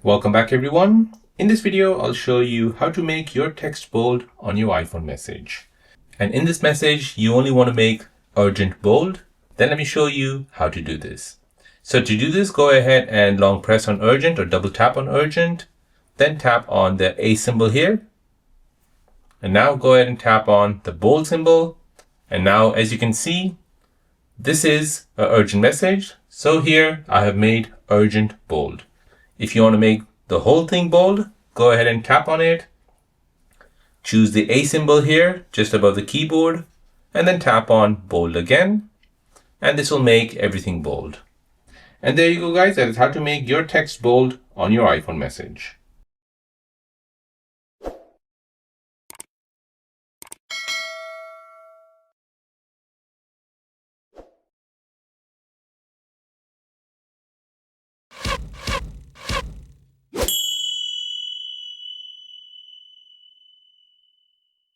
Welcome back everyone. In this video, I'll show you how to make your text bold on your iPhone message. And in this message, you only want to make urgent bold. Then let me show you how to do this. So to do this, go ahead and long press on urgent or double tap on urgent. Then tap on the A symbol here. And now go ahead and tap on the bold symbol. And now as you can see, this is an urgent message. So here I have made urgent bold. If you want to make the whole thing bold, go ahead and tap on it. Choose the A symbol here just above the keyboard and then tap on bold again. And this will make everything bold. And there you go guys, that is how to make your text bold on your iPhone message.